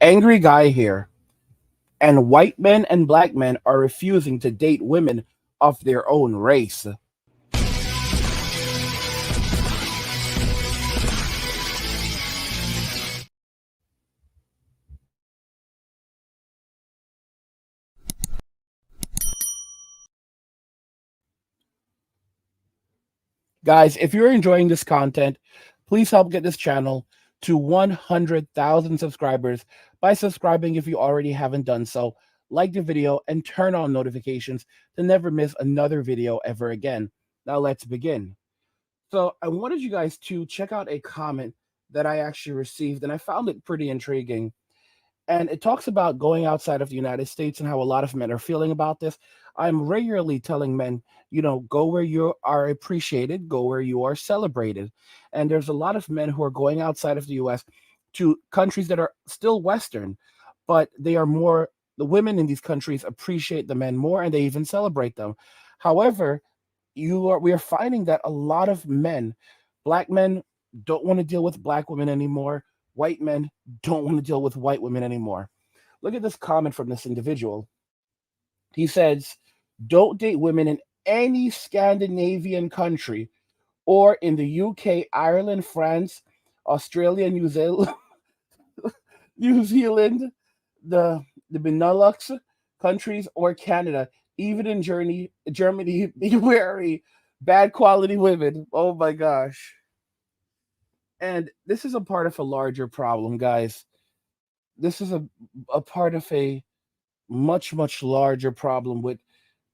Angry guy here, and white men and black men are refusing to date women of their own race. Guys, if you're enjoying this content, please help get this channel to 100,000 subscribers by subscribing if you already haven't done so. Like the video and turn on notifications to never miss another video ever again. Now let's begin. So I wanted you guys to check out a comment that I actually received, and I found it pretty intriguing. And it talks about going outside of the United States and how a lot of men are feeling about this. I'm regularly telling men, go where you are appreciated, go where you are celebrated. And there's a lot of men who are going outside of the US to countries that are still Western, but they are more, the women in these countries appreciate the men more and they even celebrate them. However, we are finding that a lot of men, black men, don't want to deal with black women anymore. White men don't want to deal with white women anymore. Look at this comment from this individual. He says, don't date women in any Scandinavian country or in the UK, Ireland, France, Australia, New Zealand, New Zealand, the Benelux countries, or Canada. Even in Germany, be wary. Bad quality women. Oh my gosh. And this is a part of a larger problem, guys. This is a part of a much, much larger problem with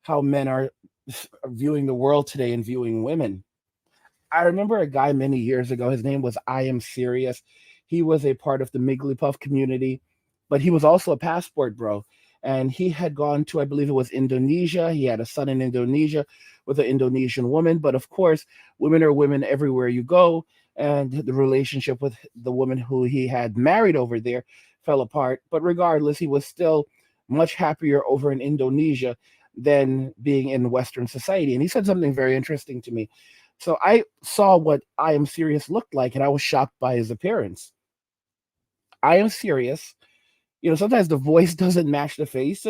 how men are viewing the world today and viewing women. I remember a guy many years ago. His name was I Am Serious. He was a part of the Migglypuff community, but he was also a passport bro. And he had gone to, I believe it was Indonesia. He had a son in Indonesia with an Indonesian woman. But of course, women are women everywhere you go. And the relationship with the woman who he had married over there fell apart. But regardless, he was still much happier over in Indonesia than being in Western society. And he said something very interesting to me. So I saw what I Am Serious looked like, and I was shocked by his appearance. I Am Serious, sometimes the voice doesn't match the face.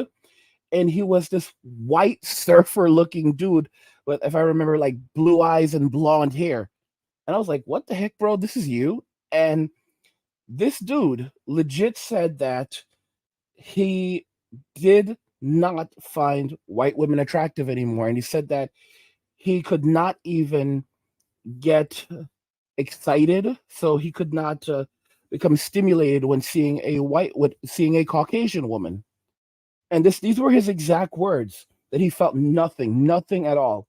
And he was this white surfer looking dude with, if I remember, like blue eyes and blonde hair. And I was like, what the heck, bro? This is you? And this dude legit said that he did not find white women attractive anymore. And he said that he could not even get excited, so he could not become stimulated when seeing a Caucasian woman. And these were his exact words, that he felt nothing at all.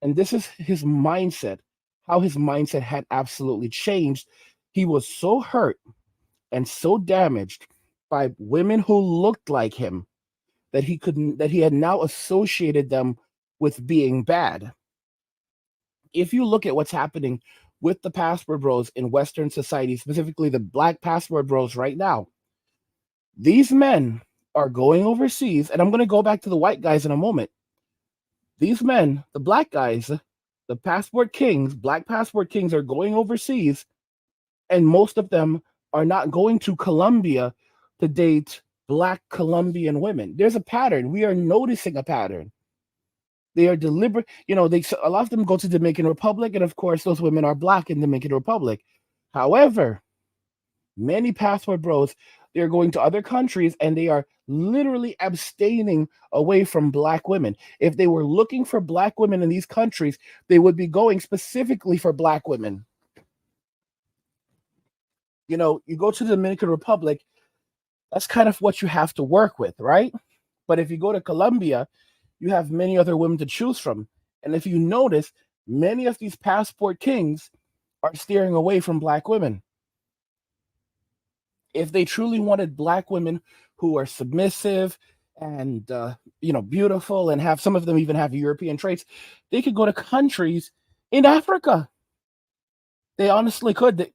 And this is his mindset, how his mindset had absolutely changed. He was so hurt and so damaged by women who looked like him that he had now associated them with being bad. If you look at what's happening with the passport bros in Western society, specifically the black passport bros right now, these men are going overseas, and I'm going to go back to the white guys in a moment. These men, the black guys, the passport kings, black passport kings, are going overseas, and most of them are not going to Colombia to date black Colombian women. There's a pattern. We are noticing a pattern. They are deliberate. A lot of them go to Dominican Republic, and of course, those women are black in Dominican Republic. However, many passport bros, they're going to other countries and they are literally abstaining away from black women. If they were looking for black women in these countries, they would be going specifically for black women. You go to the Dominican Republic, that's kind of what you have to work with, right? But if you go to Colombia, you have many other women to choose from. And if you notice, many of these passport kings are steering away from black women. If they truly wanted black women who are submissive and beautiful, and have some of them even have European traits, they could go to countries in Africa. They honestly could.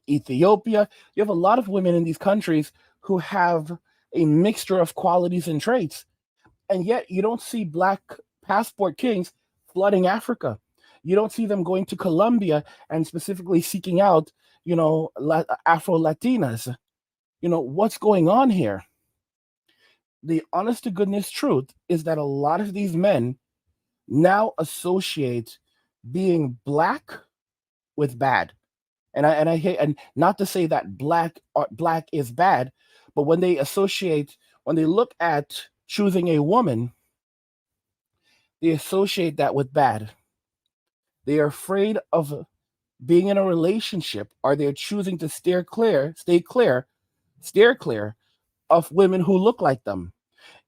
Ethiopia, you have a lot of women in these countries who have a mixture of qualities and traits. And yet you don't see black passport kings flooding Africa. You don't see them going to Colombia and specifically seeking out, Afro Latinas. what's going on here? The honest to goodness truth is that a lot of these men now associate being black with bad. And I hate, and not to say that black is bad, but when they look at choosing a woman, they associate that with bad. They are afraid of being in a relationship, or they're choosing to steer clear of women who look like them.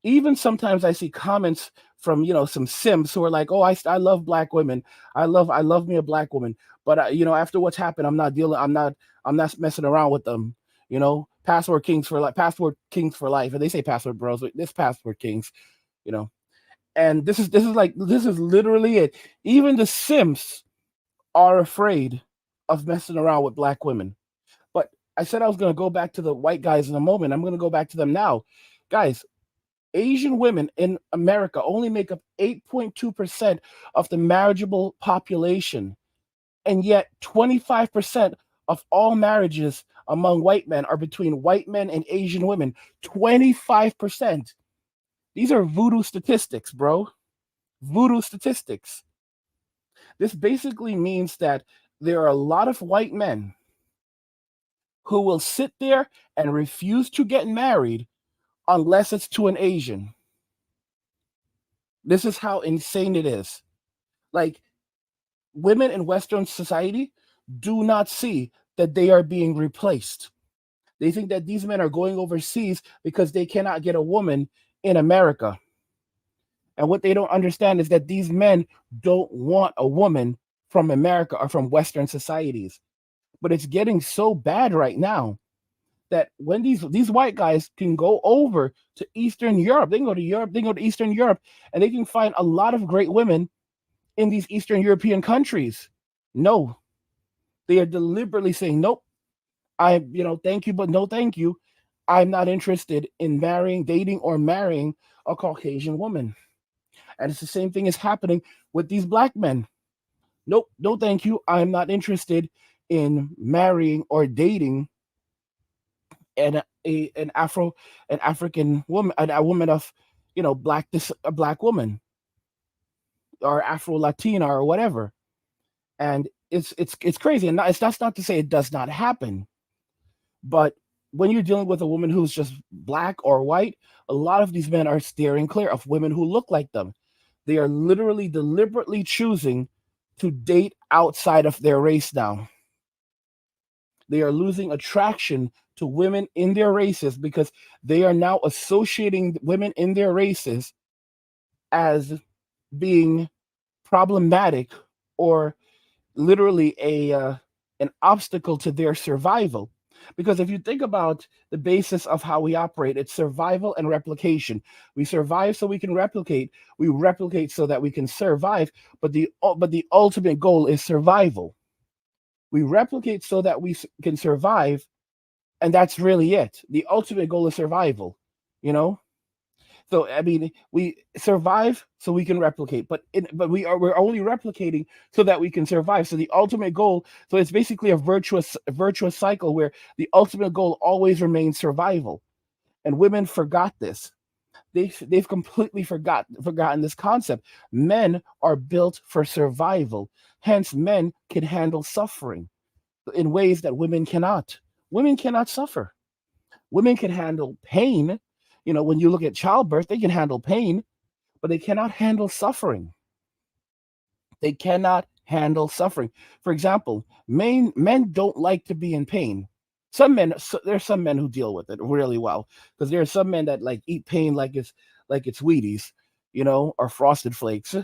Even sometimes I see comments from some simps who are like, "Oh, I love black women. I love me a black woman, but after what's happened, I'm not messing around with them. Passport kings for life." And they say password bros, but this passport kings, you know. And this is literally it. Even the simps are afraid of messing around with black women. But I said I was going to go back to the white guys in a moment. I'm going to go back to them now, guys. Asian women in America only make up 8.2% of the marriageable population, and yet 25% of all marriages among white men are between white men and Asian women. 25%. These are voodoo statistics, bro. Voodoo statistics. This basically means that there are a lot of white men who will sit there and refuse to get married unless it's to an Asian. This is how insane it is. Like, women in Western society do not see that they are being replaced. They think that these men are going overseas because they cannot get a woman in America. And what they don't understand is that these men don't want a woman from America or from Western societies. But it's getting so bad right now that when these white guys can go over to Eastern Europe, they can go to Europe, they can go to Eastern Europe, and they can find a lot of great women in these Eastern European countries. No, they are deliberately saying, nope, thank you, but no thank you. I'm not interested in dating, or marrying a Caucasian woman. And it's the same thing is happening with these black men. Nope, no thank you. I'm not interested in marrying or dating an African woman, a woman of, a black woman, or Afro Latina, or whatever. And it's crazy. And that's not to say it does not happen, but when you're dealing with a woman who's just black or white, a lot of these men are steering clear of women who look like them. They are literally deliberately choosing to date outside of their race now. They are losing attraction to women in their races because they are now associating women in their races as being problematic, or literally an obstacle to their survival. Because if you think about the basis of how we operate, it's survival and replication. We survive so we can replicate. We replicate so that we can survive. But the ultimate goal is survival. We replicate so that we can survive, and that's really it. The ultimate goal is survival. You know, so I mean, we survive so we can replicate, but we're only replicating so that we can survive. So the ultimate goal, so it's basically a virtuous cycle where the ultimate goal always remains survival. And women forgot this. They've completely forgotten this concept. Men are built for survival. Hence, men can handle suffering in ways that women cannot. Women cannot suffer. Women can handle pain. When you look at childbirth, they can handle pain, but they cannot handle suffering. They cannot handle suffering. For example, men don't like to be in pain. There's some men who deal with it really well, because there are some men that like eat pain like it's Wheaties, or Frosted Flakes.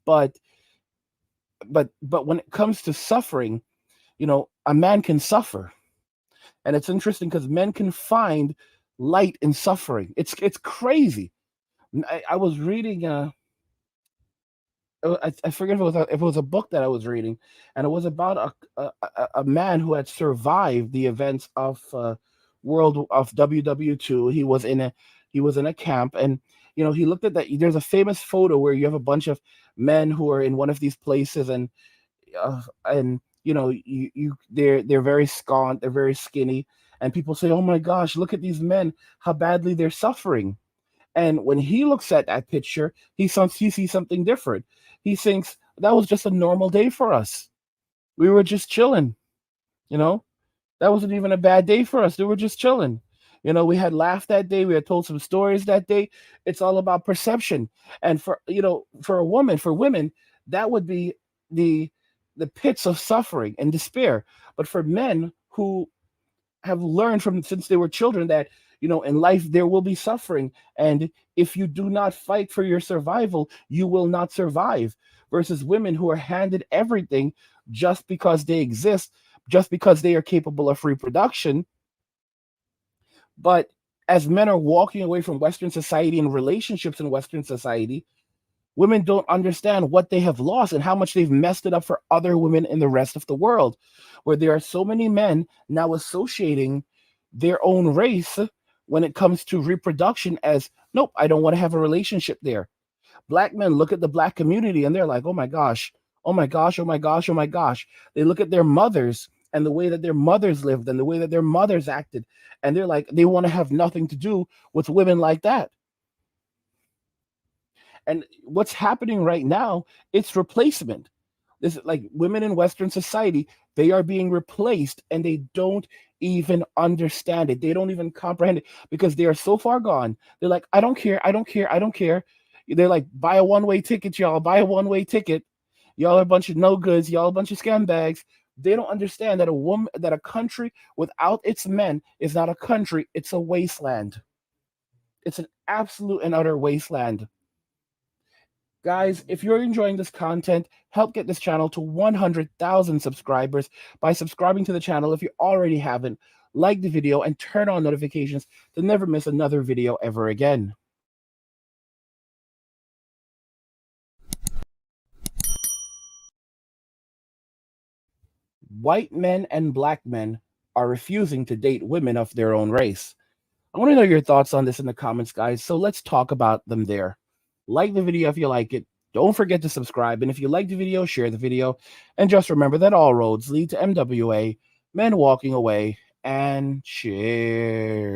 But but when it comes to suffering, a man can suffer. And it's interesting because men can find light in suffering. It's crazy. I was reading. I forget if it was a book that I was reading, and it was about a man who had survived the events of World of WW2. He was in a camp, and he looked at that. There's a famous photo where you have a bunch of men who are in one of these places, and they're very scaunt, they're very skinny, And people say, oh my gosh, look at these men, how badly they're suffering. And when he looks at that picture, he sees something different. He thinks that was just a normal day for us. We were just chilling, you know? That wasn't even a bad day for us. We were just chilling. We had laughed that day. We had told some stories that day. It's all about perception. And for a woman, for women, that would be the the pits of suffering and despair. But for men who have learned from since they were children that in life there will be suffering, and if you do not fight for your survival, you will not survive. Versus women who are handed everything just because they exist, just because they are capable of reproduction. But as men are walking away from Western society and relationships in Western society, women don't understand what they have lost and how much they've messed it up for other women in the rest of the world, where there are so many men now associating their own race when it comes to reproduction as, nope, I don't want to have a relationship there. Black men look at the Black community and they're like, oh my gosh, oh my gosh, oh my gosh, oh my gosh. They look at their mothers and the way that their mothers lived and the way that their mothers acted, and they're like, they want to have nothing to do with women like that. And what's happening right now, it's replacement. This is like women in Western society, they are being replaced and they don't even understand it. They don't even comprehend it because they are so far gone. They're like, I don't care, I don't care, I don't care. They're like, buy a one-way ticket, y'all, buy a one-way ticket. Y'all are a bunch of no goods, y'all a bunch of scumbags. They don't understand that a country without its men is not a country, it's a wasteland. It's an absolute and utter wasteland. Guys, if you're enjoying this content, help get this channel to 100,000 subscribers by subscribing to the channel if you already haven't. Like the video and turn on notifications to never miss another video ever again. White men and Black men are refusing to date women of their own race. I want to know your thoughts on this in the comments, guys, so let's talk about them there. Like the video if you like it. Don't forget to subscribe, and if you like the video, share the video. And just remember that all roads lead to MWA, men walking away, and cheers.